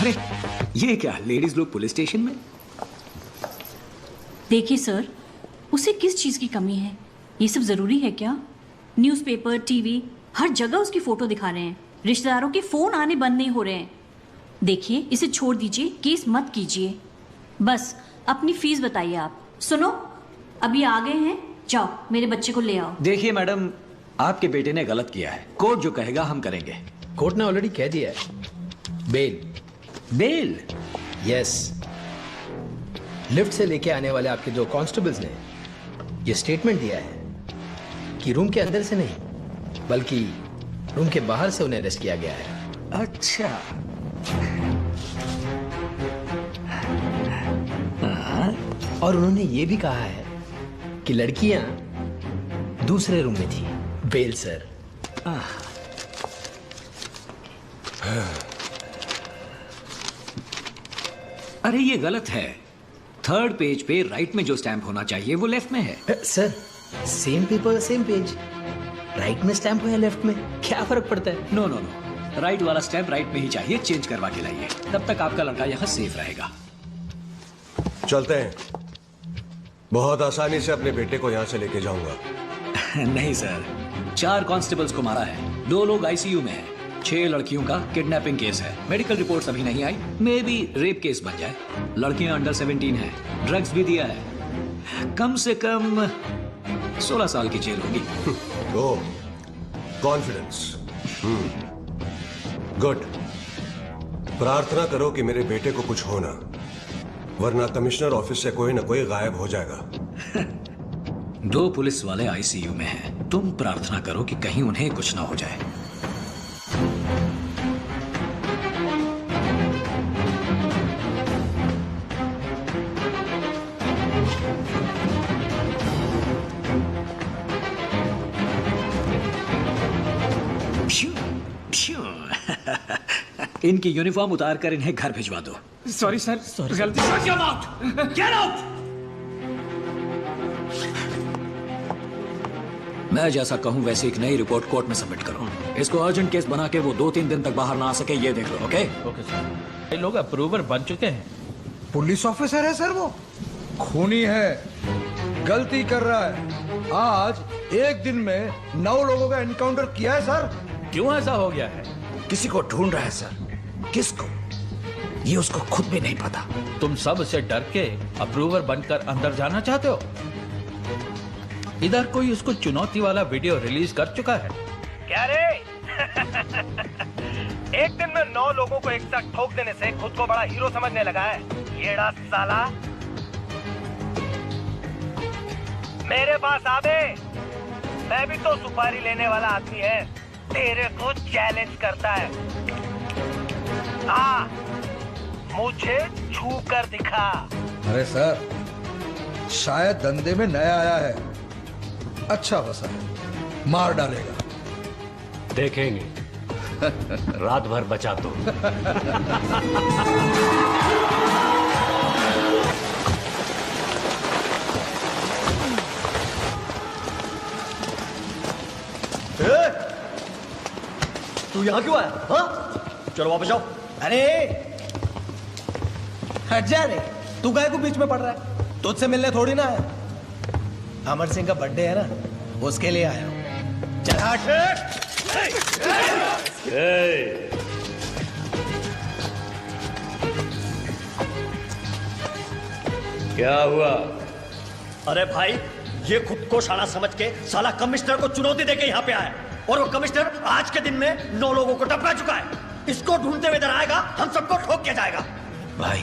अरे ये क्या, लेडीज लोग पुलिस स्टेशन में? देखिए सर, उसे किस चीज की कमी है? ये सब जरूरी है क्या? न्यूज़पेपर, टीवी, हर जगह उसकी फोटो दिखा रहे हैं। रिश्तेदारों के फोन आने बंद नहीं हो रहे हैं। देखिए, इसे छोड़ दीजिए, केस मत कीजिए। बस अपनी फीस बताइए आप। सुनो, अभी आ गए हैं, जाओ मेरे बच्चे को ले आओ। देखिए मैडम, आपके बेटे ने गलत किया है। कोर्ट जो कहेगा हम करेंगे। कोर्ट ने ऑलरेडी कह दिया है, बेल। बेल? यस। लिफ्ट से लेके आने वाले आपके दो कांस्टेबल्स ने ये स्टेटमेंट दिया है कि रूम के अंदर से नहीं बल्कि रूम के बाहर से उन्हें अरेस्ट किया गया है। अच्छा। और उन्होंने ये भी कहा है कि लड़कियां दूसरे रूम में थी। Bell sir. अरे ये गलत है। थर्ड पेज पे राइट में जो स्टैंप होना चाहिए वो लेफ्ट में है। Sir, same paper same page, right में स्टैंप हो या लेफ्ट में, क्या फर्क पड़ता है? नो नो नो, राइट वाला स्टैंप राइट में ही चाहिए। चेंज करवा के लाइए, तब तक आपका लड़का यहाँ सेफ रहेगा। चलते हैं। बहुत आसानी से अपने बेटे को यहाँ से लेके जाऊंगा। नहीं सर, 4 कांस्टेबल्स को मारा है, 2 लोग आईसीयू में हैं, 6 लड़कियों का किडनैपिंग केस है। मेडिकल रिपोर्ट्स अभी नहीं आई, मे बी रेप केस बन जाए। लड़कियां अंडर 17 हैं, ड्रग्स भी दिया है। कम से कम 16 साल की जेल होगी। ओह, कॉन्फिडेंस। गुड। प्रार्थना करो कि मेरे बेटे को कुछ हो ना, वरना कमिश्नर ऑफिस से कोई ना कोई गायब हो जाएगा। 2 पुलिस वाले आईसीयू में हैं। तुम प्रार्थना करो कि कहीं उन्हें कुछ ना हो जाए। इनकी यूनिफॉर्म उतार कर इन्हें घर भिजवा दो। सॉरी सर, गलती से। Get out! मैं जैसा कहूं वैसे एक नई रिपोर्ट कोर्ट में सबमिट करो। इसको अर्जेंट केस बना के वो 2-3 दिन तक बाहर ना आ सके, ये देख लो। ओके? Okay sir. ये लोग अप्रूवर बन चुके हैं। पुलिस ऑफिसर है सर, वो खूनी है, गलती कर रहा है। आज एक दिन में 9 लोगों का एनकाउंटर किया है सर। क्यों ऐसा हो गया है? किसी को ढूंढ रहा है सर। किसको, ये उसको खुद भी नहीं पता। तुम सब से डर के अप्रूवर बनकर अंदर जाना चाहते हो? इधर कोई उसको चुनौती वाला वीडियो रिलीज कर चुका है। क्या रे? एक दिन में 9 लोगों को एक साथ ठोक देने से खुद को बड़ा हीरो समझने लगा है। येड़ा साला, मेरे पास आवे। मैं भी तो सुपारी लेने वाला आदमी है। तेरे को चैलेंज करता है। आ, मुझे छू कर दिखा। अरे सर, शायद धंधे में नया आया है, अच्छा फंसा है, मार डालेगा। देखेंगे। रात भर बचा तो। तू यहाँ क्यों आया? हाँ? चलो वापस जाओ। अरे हट जा रे, तू गाय को बीच में पड़ रहा है? तुझसे मिलने थोड़ी ना आया। अमर सिंह का बर्थडे है ना, उसके लिए आया हूं। चल हट। क्या हुआ? अरे भाई, ये खुद को शाना समझ के साला कमिश्नर को चुनौती देके यहाँ पे आया है। और वो कमिश्नर आज के दिन में 9 लोगों को टपका चुका है। इसको ढूंढते हुए इधर आएगा, हम सबको ठोक के जाएगा। भाई,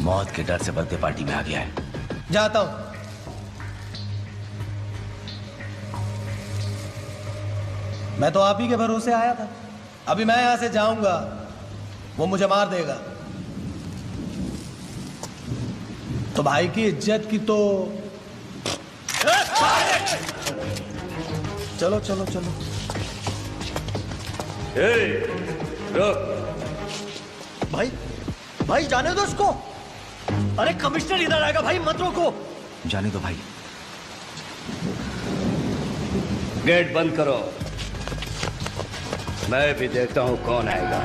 मौत के डर से बर्थडे पार्टी में आ गया है। जाता हूं। मैं तो आप ही के भरोसे आया था। अभी मैं यहां से जाऊंगा, वो मुझे मार देगा। तो भाई की इज्जत की तो चलो चलो चलो। रुक। भाई, भाई जाने दो उसको। अरे कमिश्नर इधर आएगा भाई, मत रोको। जाने दो भाई। गेट बंद करो, मैं भी देखता हूं कौन आएगा।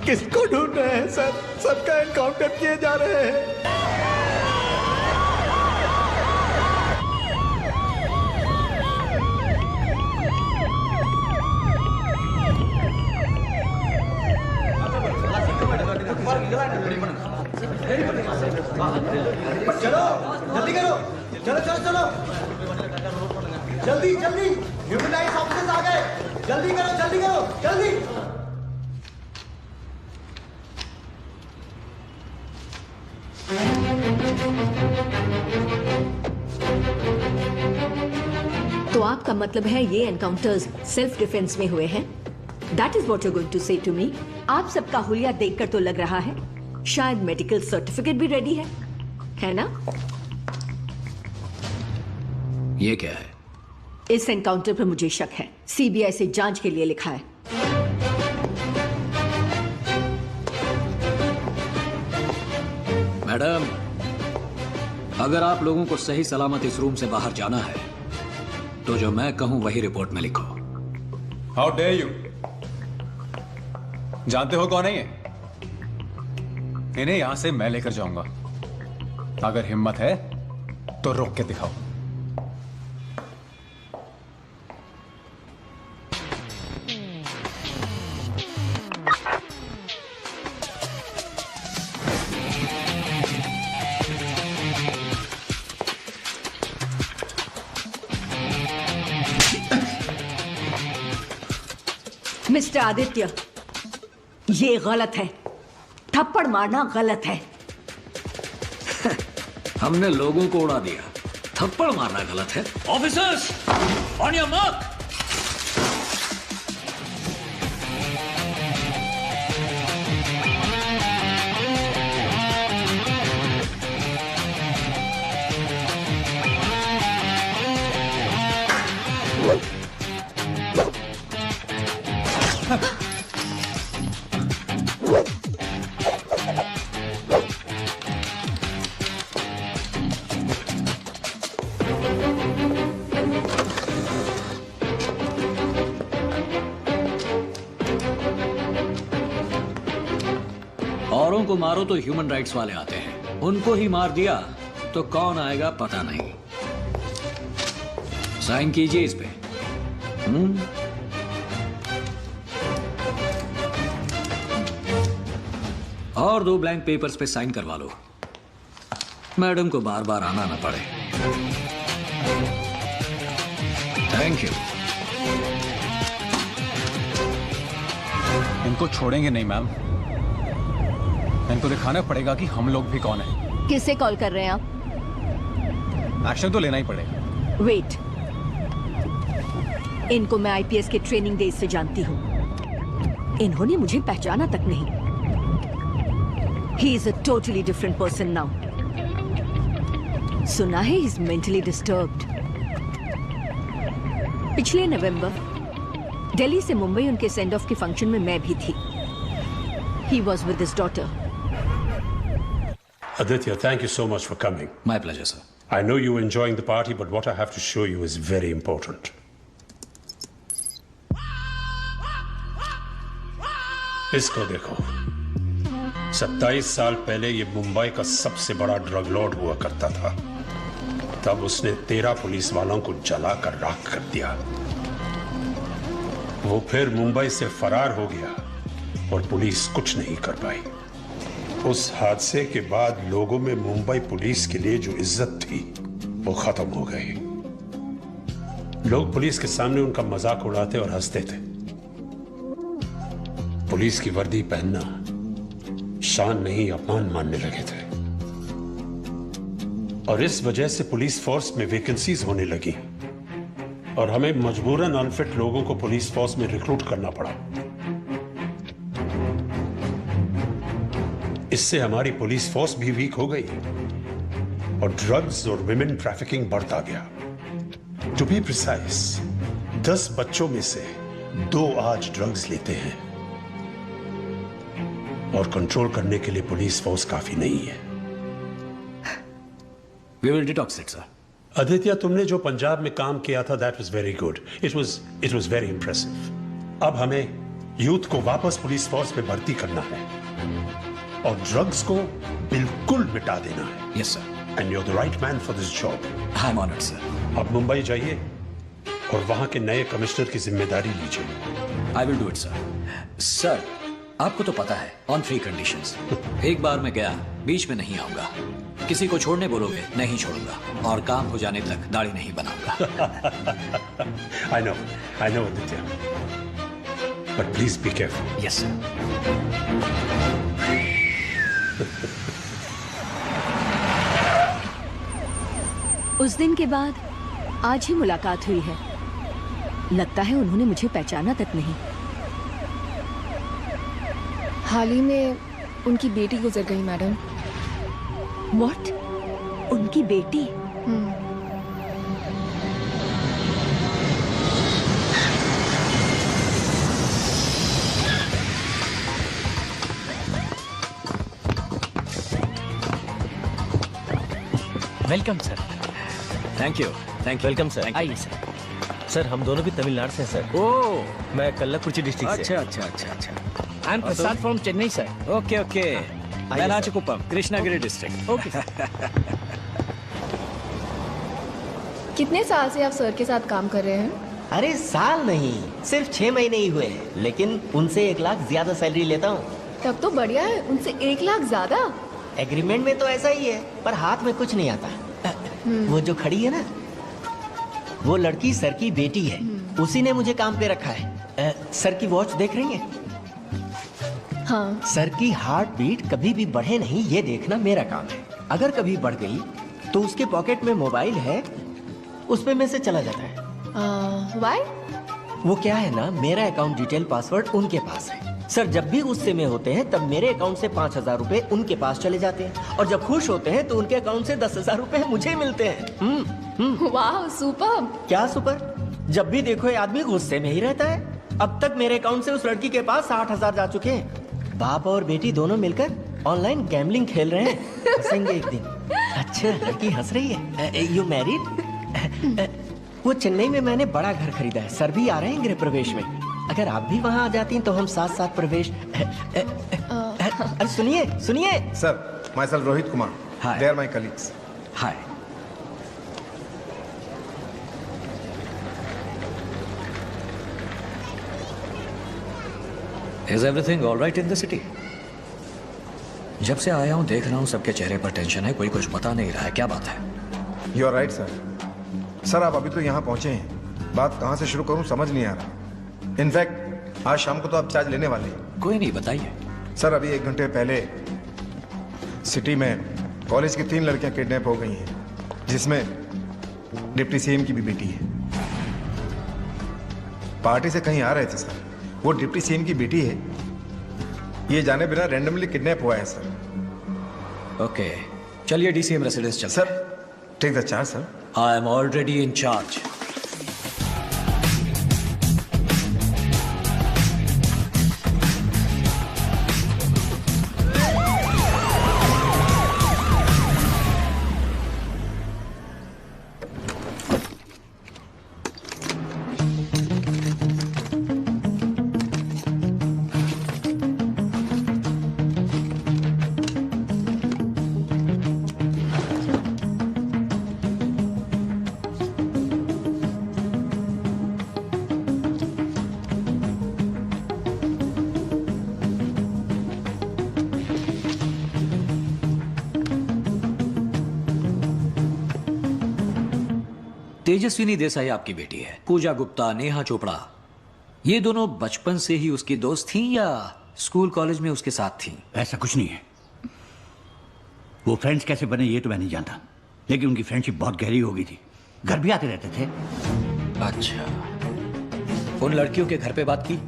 किसको ढूंढ रहे हैं सर? सबका एनकाउंटर किए जा रहे हैं। चलो जल्दी करो, चलो चलो चलो, जल्दी जल्दी, ह्यूमन राइट्स ऑफिसर्स आ गए, जल्दी करो जल्दी करो जल्दी। तो आपका मतलब है ये एनकाउंटर्स सेल्फ डिफेंस में हुए हैं? That is what you going to say to me? आप सबका हुलिया देखकर तो लग रहा है शायद मेडिकल सर्टिफिकेट भी रेडी है ना? ये क्या है? इस एनकाउंटर पर मुझे शक है, सीबीआई से जांच के लिए लिखा है। मैडम, अगर आप लोगों को सही सलामत इस रूम से बाहर जाना है तो जो मैं कहूं वही रिपोर्ट में लिखो। How dare you? जानते हो कौन है ये? इन्हें यहां से मैं लेकर जाऊंगा। अगर हिम्मत है तो रोक के दिखाओ। मिस्टर आदित्य, ये गलत है, थप्पड़ मारना गलत है। हमने लोगों को उड़ा दिया, थप्पड़ मारना गलत है? Officers, on your mark. औरों को मारो तो ह्यूमन राइट्स वाले आते हैं, उनको ही मार दिया तो कौन आएगा पता नहीं। साइन कीजिए इस पे। और 2 ब्लैंक पेपर्स पे साइन करवा लो, मैडम को बार बार आना ना पड़े। Thank you. इनको छोड़ेंगे नहीं मैम, इनको दिखाना पड़ेगा कि हम लोग भी कौन हैं। किसे कॉल कर रहे हैं आप? एक्शन तो लेना ही पड़ेगा। वेट, इनको मैं आईपीएस के ट्रेनिंग डेज से जानती हूँ। इन्होंने मुझे पहचाना तक नहीं। He is a totally different person now. सुना है he is mentally disturbed. पिछले नवंबर दिल्ली से मुंबई उनके सेंड ऑफ के फंक्शन में मैं भी थी। He was with his daughter. Aditya, thank you so much for coming. My pleasure, sir. I know you're enjoying the party, but what I have to show you is very important. इसको देखो। 27 साल पहले ये मुंबई का सबसे बड़ा drug Lord हुआ करता था। तब उसने 13 पुलिस वालों को जलाकर राख कर दिया। वो फिर मुंबई से फरार हो गया और पुलिस कुछ नहीं कर पाई। उस हादसे के बाद लोगों में मुंबई पुलिस के लिए जो इज्जत थी वो खत्म हो गई। लोग पुलिस के सामने उनका मजाक उड़ाते और हंसते थे। पुलिस की वर्दी पहनना शान नहीं अपमान मानने लगे थे, और इस वजह से पुलिस फोर्स में वैकेंसीज होने लगी और हमें मजबूरन अनफिट लोगों को पुलिस फोर्स में रिक्रूट करना पड़ा। इससे हमारी पुलिस फोर्स भी वीक हो गई और ड्रग्स और विमेन ट्रैफिकिंग बढ़ता गया। टू बी प्रिसाइज, 10 बच्चों में से 2 आज ड्रग्स लेते हैं, और कंट्रोल करने के लिए पुलिस फोर्स काफी नहीं है। We will detox it, sir. Aditya, तुमने जो पंजाब में काम किया था, that was very good. It was very impressive. अब हमें यूथ को वापस पुलिस फोर्स में भर्ती करना है और ड्रग्स को बिल्कुल मिटा देना है। Yes, sir. And you are the right man for this job. I'm honored, sir. अब मुंबई जाइए और वहां के नए कमिश्नर की जिम्मेदारी लीजिए। I will do it, sir. Sir, आपको तो पता है, on 3 conditions. एक बार मैं गया, बीच में नहीं आऊंगा। किसी को छोड़ने बोलोगे, नहीं छोड़ूंगा, और काम हो जाने तक दाढ़ी नहीं बनाऊंगा। I know, Aditya. But please be careful. Yes, sir. उस दिन के बाद आज ही मुलाकात हुई है। लगता है उन्होंने मुझे पहचाना तक नहीं। हाल ही में उनकी बेटी गुजर गई मैडम। What? उनकी बेटी? Welcome sir. Thank you. Welcome sir. आइए सर। सर हम दोनों भी तमिलनाडु से हैं सर। ओह, मैं कल्लाकुर्ची डिस्ट्रिक्ट से। अच्छा। I am Prasad from Chennai sir. Okay. मैं नाचकुप्पम, कृष्णागिरी डिस्ट्रिक्ट। ओके। कितने साल से आप सर के साथ काम कर रहे हैं? अरे साल नहीं, सिर्फ 6 महीने ही हुए हैं, लेकिन उनसे 1 लाख ज्यादा सैलरी लेता हूँ। तब तो बढ़िया है, उनसे 1 लाख ज्यादा। एग्रीमेंट में तो ऐसा ही है, पर हाथ में कुछ नहीं आता। वो जो खड़ी है ना, वो लड़की सर की बेटी है। उसी ने मुझे काम पे रखा है। सर की वॉच देख रही हैं? हाँ। सर की हार्ट बीट कभी भी बढ़े नहीं, ये देखना मेरा काम है। अगर कभी बढ़ गई तो उसके पॉकेट में मोबाइल है, उस पे मैसेज चला जाता है। व्हाई? वो क्या है ना, मेरा अकाउंट डिटेल पासवर्ड उनके पास है। सर जब भी गुस्से में होते हैं तब मेरे अकाउंट से 5,000 रुपए उनके पास चले जाते हैं, और जब खुश होते हैं तो उनके अकाउंट से 10,000 रुपए मुझे मिलते हैं। वाह, सुपर। क्या सुपर? जब भी देखो ये आदमी गुस्से में ही रहता है। अब तक मेरे अकाउंट से उस लड़की के पास 60,000 जा चुके हैं। बाप और बेटी दोनों मिलकर ऑनलाइन गैम्बलिंग खेल रहे हैं। हंसेंगे एक दिन। अच्छा, लड़की हंस रही है। You married? वो चेन्नई में मैंने बड़ा घर खरीदा है। सर भी आ रहे हैं गृह प्रवेश में। अगर आप भी वहाँ आ जाती तो हम साथ साथ प्रवेश। अरे सुनिए sir, my self Rohit Kumar. Hi. They are my colleagues. Hi. Is everything all right in the city? जब से आया हूँ देख रहा हूँ सबके चेहरे पर टेंशन है, कोई कुछ बता नहीं रहा है। क्या बात है? You are right, sir. Sir आप अभी तो यहाँ पहुँचे हैं, बात कहाँ से शुरू करूँ समझ नहीं आ रहा। इनफैक्ट आज शाम को तो आप चार्ज लेने वाले हैं। कोई नहीं, बताइए। सर अभी 1 घंटे पहले सिटी में कॉलेज की 3 लड़कियां किडनैप हो गई हैं, जिसमें डिप्टी सीएम की भी बेटी है। पार्टी से कहीं आ रहे थे सर, वो डिप्टी सीएम की बेटी है, ये जाने बिना रैंडमली किडनैप हुआ है सर। ओके, चलिए डीसीएम रेसिडेंस चलते sir take the charge sir. I am already in charge. Tejaswini Desai आपकी बेटी है। पूजा गुप्ता, नेहा चोपड़ा, ये दोनों बचपन से ही उसकी दोस्त थी या स्कूल कॉलेज में उसके साथ थी। ऐसा कुछ नहीं है। वो फ्रेंड्स कैसे बने ये तो मैं नहीं जानता, लेकिन उनकी फ्रेंडशिप बहुत गहरी हो गई थी। घर भी आते रहते थे। अच्छा, उन लड़कियों के घर पे बात की?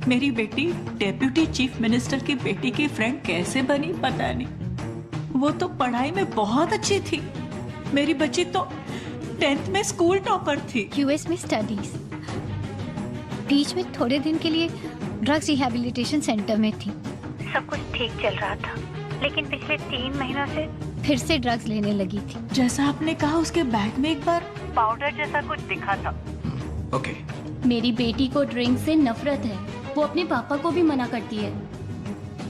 मेरी बेटी डेप्यूटी चीफ मिनिस्टर की बेटी की फ्रेंड कैसे बनी पता नहीं। वो तो पढ़ाई में बहुत अच्छी थी। मेरी बच्ची तो 10th में स्कूल टॉपर थी। यूएस में स्टडीज, बीच में थोड़े दिन के लिए ड्रग्स रिहैबिलिटेशन सेंटर में थी। सब कुछ ठीक चल रहा था, लेकिन पिछले 3 महीनों से फिर से ड्रग्स लेने लगी थी। जैसा आपने कहा, उसके बैग में एक बार पाउडर जैसा कुछ दिखा था। ओके। मेरी बेटी को ड्रिंक से नफरत है। वो अपने पापा को भी मना करती है।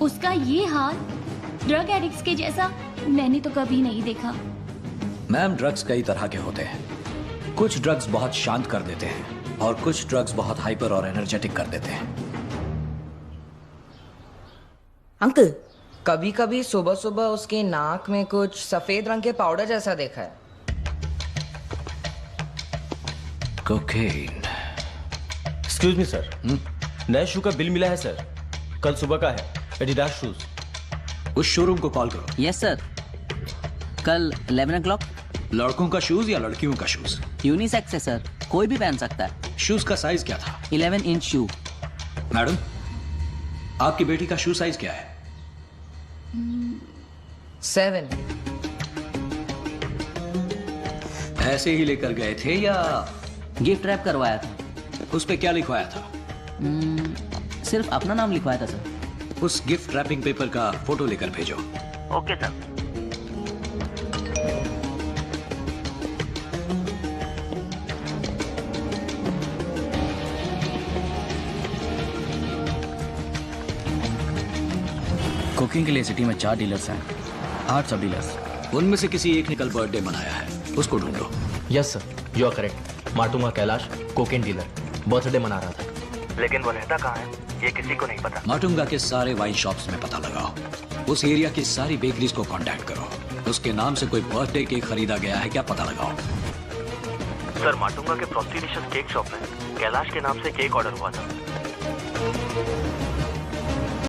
उसका ये हाल ड्रग एडिक्ट्स के जैसा मैंने तो कभी नहीं देखा। मैम, ड्रग्स कई तरह के होते हैं। कुछ ड्रग्स बहुत शांत कर देते हैं और कुछ ड्रग्स बहुत हाइपर और एनर्जेटिक कर देते हैं। अंकल, कभी कभी सुबह सुबह उसके नाक में कुछ सफेद रंग के पाउडर जैसा देखा है। कोकेन। एक्सक्यूज मी सर, नए शू का बिल मिला है सर, कल सुबह का है, एडिडास शूज। उस शोरूम को कॉल करो। यस सर, कल 11 o'clock। लड़कों का शूज या लड़कियों का शूज? यूनिसेक्स है सर, कोई भी पहन सकता है। शूज का साइज क्या था? 11 इंच शू। मैडम, आपकी बेटी का शू साइज क्या है? 7। ऐसे ही लेकर गए थे या गिफ्ट रैप करवाया था? उस पे क्या लिखवाया था? सिर्फ अपना नाम लिखवाया था सर। उस गिफ्ट रैपिंग पेपर का फोटो लेकर भेजो। Okay sir. कुकिंग के लिए सिटी में 4 डीलर्स हैं, 8 सब डीलर्स। उनमें से किसी एक ने कल बर्थडे मनाया है, उसको ढूंढो। Yes sir, you are correct. Matunga Kailash cocaine dealer birthday मना रहा था, लेकिन वो रहता कहाँ है ये किसी को नहीं पता। माटुंगा के सारे वाइन शॉप्स में पता लगाओ। उस एरिया की सारी बेकरीज को कांटेक्ट करो। उसके नाम से कोई बर्थडे केक खरीदा गया है क्या, पता लगाओ। सर, माटुंगा के फ्रॉस्टी डिशेस केक शॉप में कैलाश के नाम से केक ऑर्डर हुआ था।